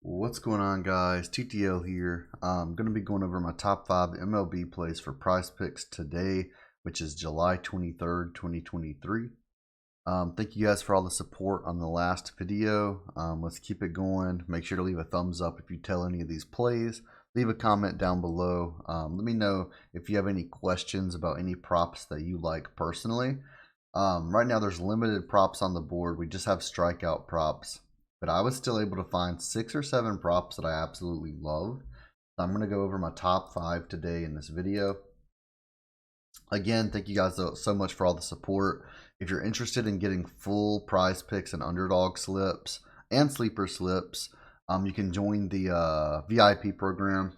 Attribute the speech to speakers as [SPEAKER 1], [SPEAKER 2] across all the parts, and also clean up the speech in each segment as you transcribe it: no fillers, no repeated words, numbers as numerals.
[SPEAKER 1] What's going on, guys? TTL here. I'm going to be going over my top 5 MLB plays for Prize Picks today, which is July 23rd, 2023. Thank you guys for all the support on the last video. Let's keep it going. Make sure to leave a thumbs up if you tell any of these plays. Leave a comment down below. Let me know if you have any questions about any props that you like personally. Right now, there's limited props on the board. We just have strikeout props. But I was still able to find 6 or 7 props that I absolutely love. So I'm going to go over my top 5 today in this video. Again, thank you guys so much for all the support. If you're interested in getting full prize picks and underdog slips and sleeper slips, you can join the VIP program.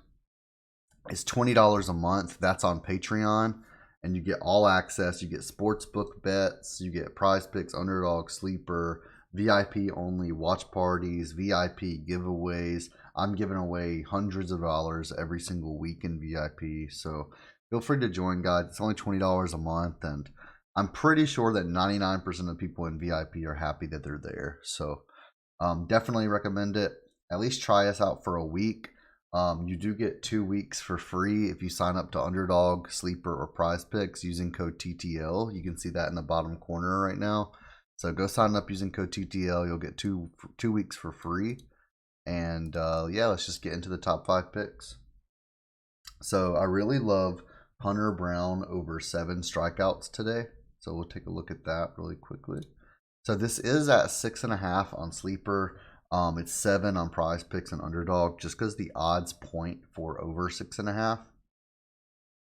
[SPEAKER 1] It's $20 a month. That's on Patreon. And you get all access. You get sportsbook bets. You get prize picks, underdog, sleeper, VIP only watch parties, VIP giveaways. I'm giving away hundreds of dollars every single week in VIP. So feel free to join, guys. It's only $20 a month. And I'm pretty sure that 99% of people in VIP are happy that they're there. So definitely recommend it. At least try us out for a week. You do get 2 weeks for free if you sign up to Underdog, Sleeper, or Prize Picks using code TTL. You can see that in the bottom corner right now. So go sign up using code TTL. You'll get two weeks for free. And yeah, let's just get into the top 5 picks. So I really love Hunter Brown over 7 strikeouts today. So we'll take a look at that really quickly. So this is at 6.5 on Sleeper. It's 7 on Prize Picks and Underdog, just because the odds point for over 6.5.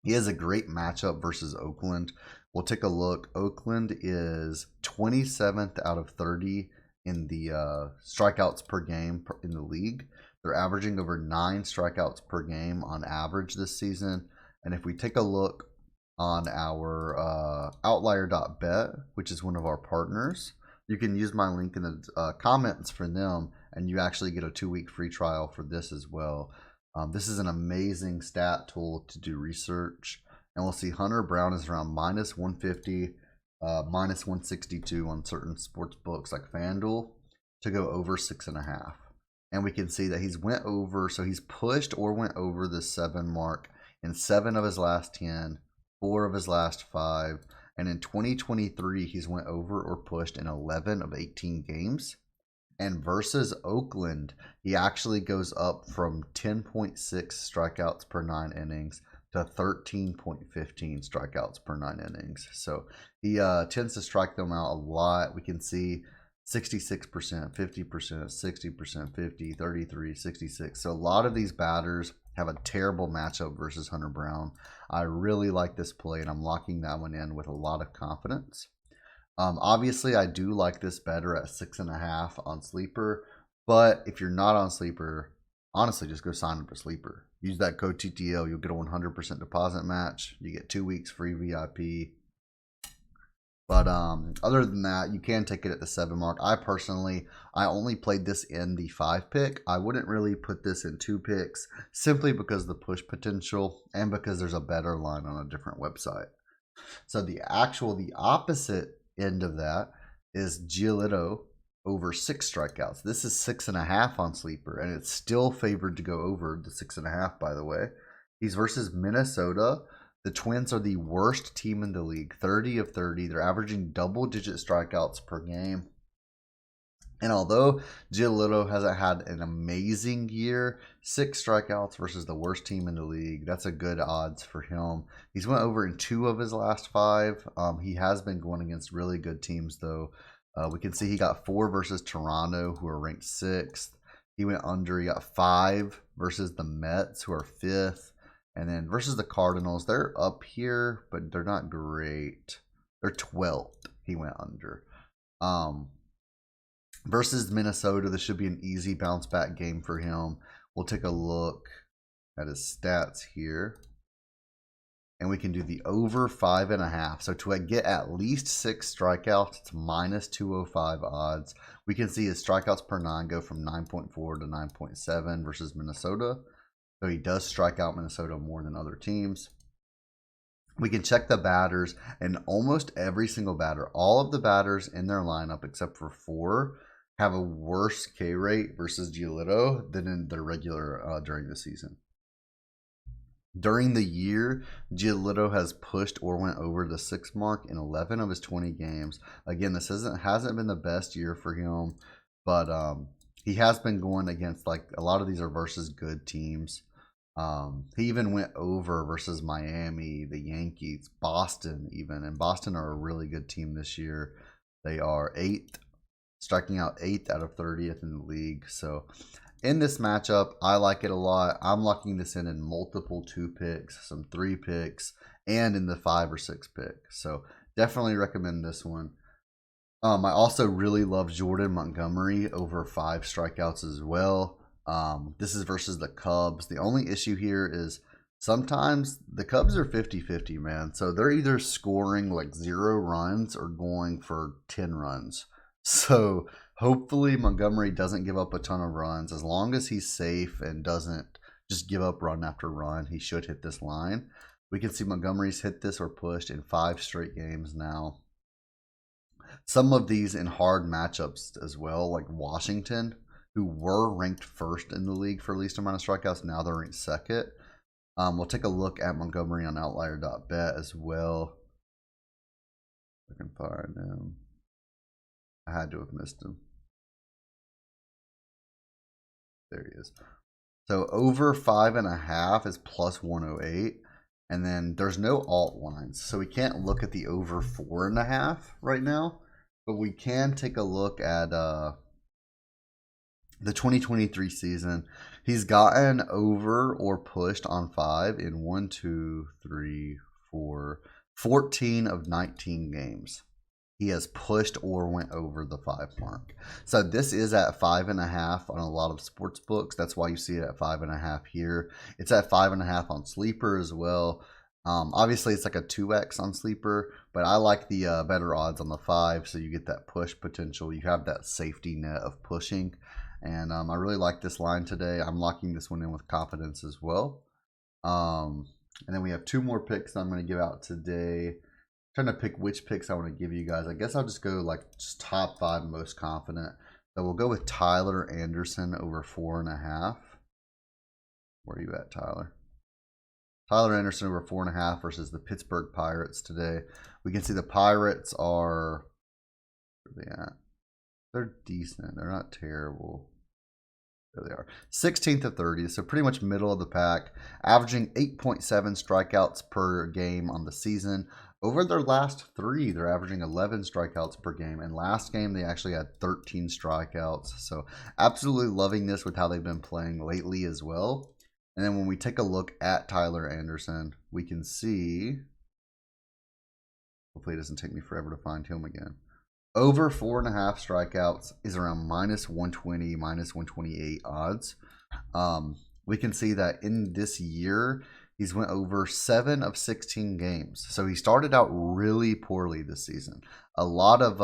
[SPEAKER 1] He has a great matchup versus Oakland. We'll take a look. Oakland is 27th out of 30 in the strikeouts per game in the league. They're averaging over 9 strikeouts per game on average this season. And if we take a look on our Outlier.bet, which is one of our partners, you can use my link in the comments for them, and you actually get a 2-week free trial for this as well. This is an amazing stat tool to do research. And we'll see Hunter Brown is around minus 150, minus 162 on certain sports books like FanDuel to go over 6.5. And we can see that he's went over, so he's pushed or went over the 7 mark in 7 of his last 10, 4 of his last 5. And in 2023, he's went over or pushed in 11 of 18 games. And versus Oakland, he actually goes up from 10.6 strikeouts per 9 innings to 13.15 strikeouts per 9 innings. So he tends to strike them out a lot. We can see 66%, 50%, 60%, 50, 33, 66. So a lot of these batters have a terrible matchup versus Hunter Brown. I really like this play, and I'm locking that one in with a lot of confidence. Obviously, I do like this better at 6.5 on Sleeper, but if you're not on Sleeper, honestly, just go sign up for Sleeper. Use that code TTL. You'll get a 100% deposit match. You get 2 weeks free VIP. But other than that, you can take it at the 7 mark. I only played this in the 5 pick. I wouldn't really put this in 2 picks simply because of the push potential and because there's a better line on a different website. So the opposite end of that is Giolito over 6 strikeouts. This is 6.5 on Sleeper, and it's still favored to go over the 6.5, by the way. He's versus Minnesota. The Twins are the worst team in the league, 30 of 30. They're averaging double-digit strikeouts per game. And although Giolito hasn't had an amazing year, 6 strikeouts versus the worst team in the league, that's a good odds for him. He's went over in 2 of his last 5. He has been going against really good teams, though. We can see he got 4 versus Toronto, who are ranked 6th. He went under. He got 5 versus the Mets, who are 5th. And then versus the Cardinals, they're up here, but they're not great. They're 12th. He went under. Versus Minnesota, this should be an easy bounce back game for him. We'll take a look at his stats here. And we can do the over 5.5. So to get at least 6 strikeouts, it's minus 205 odds. We can see his strikeouts per 9 go from 9.4 to 9.7 versus Minnesota. So he does strike out Minnesota more than other teams. We can check the batters, and almost every single batter, all of the batters in their lineup except for 4, have a worse K rate versus Giolito than in their regular during the season. During the year, Giolito has pushed or went over the 6 mark in 11 of his 20 games. Again, this hasn't been the best year for him, but he has been going against, like, a lot of these are versus good teams. He even went over versus Miami, the Yankees, Boston even, and Boston are a really good team this year. They are 8th, striking out 8th out of 30th in the league. So in this matchup, I like it a lot. I'm locking this in multiple 2 picks, some 3 picks, and in the 5 or 6 pick. So definitely recommend this one. I also really love Jordan Montgomery over 5 strikeouts as well. This is versus the Cubs. The only issue here is sometimes the Cubs are 50-50, man. So they're either scoring like 0 runs or going for 10 runs. So hopefully Montgomery doesn't give up a ton of runs. As long as he's safe and doesn't just give up run after run, he should hit this line. We can see Montgomery's hit this or pushed in 5 straight games now. Some of these in hard matchups as well, like Washington, who were ranked 1st in the league for least amount of strikeouts. Now they're ranked 2nd. We'll take a look at Montgomery on Outlier.bet as well. I can find him. I had to have missed him. There he is. So over 5.5 is plus 108. And then there's no alt lines. So we can't look at the over 4.5 right now. But we can take a look at the 2023 season. He's gotten over or pushed on 5 in 1, 2, 3, 4, 14 of 19 games. He has pushed or went over the 5 mark. So this is at 5.5 on a lot of sports books. That's why you see it at 5.5 here. It's at 5.5 on Sleeper as well. Obviously, it's like a 2x on Sleeper, but I like the better odds on the 5, so you get that push potential. You have that safety net of pushing, and I really like this line today. I'm locking this one in with confidence as well. And then we have 2 more picks I'm going to give out today. I'm trying to pick which picks I want to give you guys. I guess I'll just go like just top 5 most confident. So we'll go with Tyler Anderson over 4.5. Where are you at, Tyler? Tyler Anderson over 4.5 versus the Pittsburgh Pirates today. We can see the Pirates are, where are they at? They're decent. They're not terrible. There they are. 16th to 30th, so pretty much middle of the pack. Averaging 8.7 strikeouts per game on the season. Over their last 3, they're averaging 11 strikeouts per game. And last game, they actually had 13 strikeouts. So absolutely loving this with how they've been playing lately as well. And then when we take a look at Tyler Anderson, we can see, hopefully it doesn't take me forever to find him again. Over 4.5 strikeouts is around minus 120, minus 128 odds. We can see that in this year, he's went over 7 of 16 games. So he started out really poorly this season. A lot of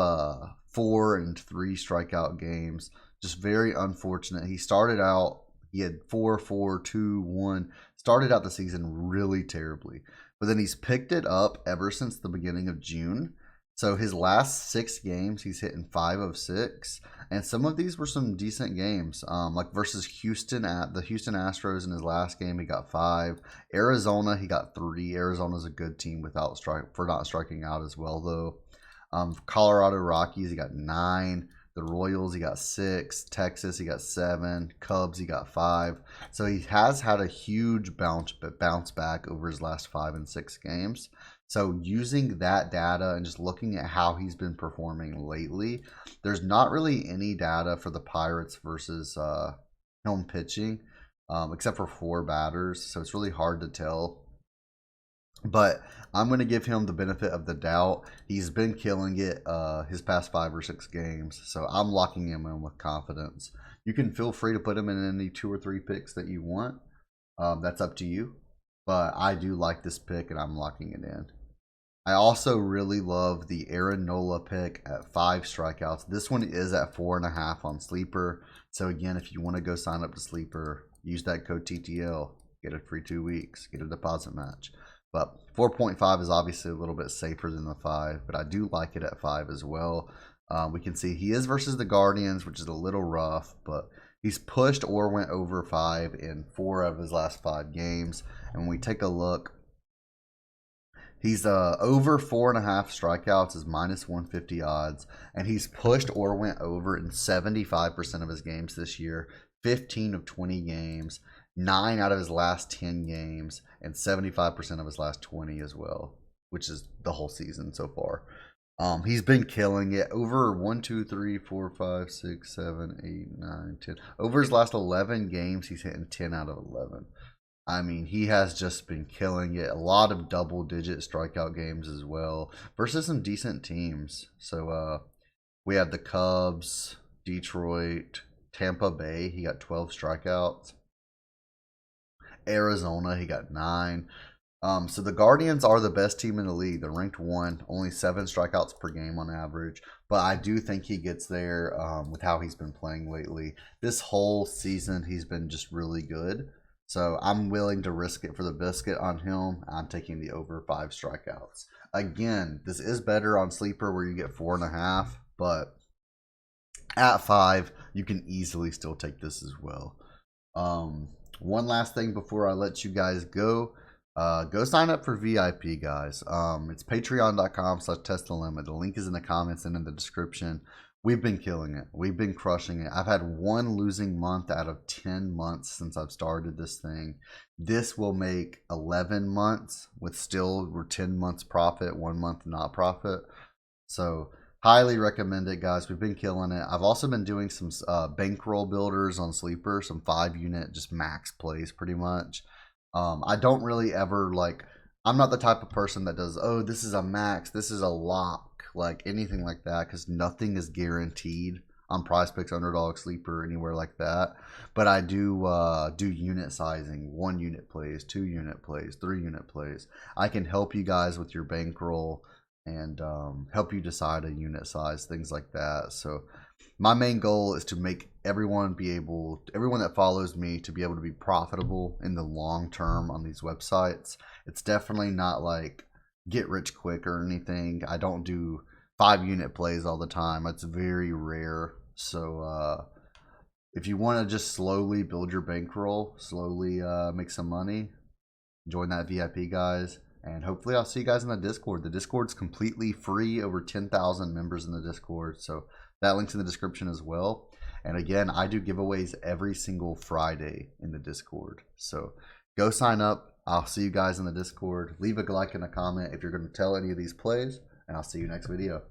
[SPEAKER 1] 4 and 3 strikeout games. Just very unfortunate. He started out, he had 4, 4, 2, 1. Started out the season really terribly. But then he's picked it up ever since the beginning of June. So his last 6 games, he's hitting 5 of 6. And some of these were some decent games. Like versus Houston at the Houston Astros in his last game, he got 5. Arizona, he got 3. Arizona's a good team without for not striking out as well, though. Colorado Rockies, he got 9. The Royals, he got 6. Texas, he got 7. Cubs, he got 5. So he has had a huge bounce back over his last 5 and 6 games. So using that data and just looking at how he's been performing lately, there's not really any data for the Pirates versus him pitching, except for 4 batters. So it's really hard to tell. But I'm going to give him the benefit of the doubt. He's been killing it his past 5 or 6 games. So I'm locking him in with confidence. You can feel free to put him in any 2 or 3 picks that you want. That's up to you. But I do like this pick, and I'm locking it in. I also really love the Aaron Nola pick at 5 strikeouts. This one is at 4.5 on Sleeper. So again, if you want to go sign up to Sleeper, use that code TTL. Get a free 2 weeks. Get a deposit match. But 4.5 is obviously a little bit safer than the 5. But I do like it at 5 as well. We can see he is versus the Guardians, which is a little rough, but he's pushed or went over 5 in 4 of his last 5 games. And when we take a look, he's over 4.5 strikeouts is minus 150 odds, and he's pushed or went over in 75% of his games this year, 15 of 20 games, 9 out of his last 10 games, and 75% of his last 20 as well, which is the whole season so far. He's been killing it. Over 1, 2, 3, 4, 5, 6, 7, 8, 9, 10. Over his last 11 games, he's hitting 10 out of 11. I mean, he has just been killing it. A lot of double-digit strikeout games as well versus some decent teams. So we have the Cubs, Detroit, Tampa Bay. He got 12 strikeouts. Arizona, he got 9. So the Guardians are the best team in the league. They're ranked 1, only 7 strikeouts per game on average. But I do think he gets there with how he's been playing lately. This whole season, he's been just really good. So I'm willing to risk it for the biscuit on him. I'm taking the over 5 strikeouts. Again, this is better on Sleeper where you get 4.5. But at 5, you can easily still take this as well. One last thing before I let you guys go. Go sign up for VIP, guys. It's patreon.com/testthelimit. The link is in the comments and in the description. We've been killing it. We've been crushing it. I've had 1 losing month out of 10 months since I've started this thing. This will make 11 months with still we're 10 months profit, 1 month not profit. So highly recommend it, guys. We've been killing it. I've also been doing some bankroll builders on Sleeper, some 5-unit just max plays pretty much. I don't really ever I'm not the type of person that does, oh, this is a max, this is a lock, like anything like that, because nothing is guaranteed on PrizePicks, Underdog, Sleeper, anywhere like that. But I do do unit sizing, 1-unit plays, 2-unit plays, 3-unit plays. I can help you guys with your bankroll and help you decide a unit size, things like that. So my main goal is to make everyone that follows me to be able to be profitable in the long term on these websites. It's definitely not like get rich quick or anything. I don't do 5-unit plays all the time. It's very rare. So if you want to just slowly build your bankroll, slowly make some money, join that VIP, guys. And hopefully I'll see you guys in the Discord. The Discord's completely free, over 10,000 members in the Discord. So that link's in the description as well. And again, I do giveaways every single Friday in the Discord. So go sign up. I'll see you guys in the Discord. Leave a like and a comment if you're going to tell any of these plays. And I'll see you next video.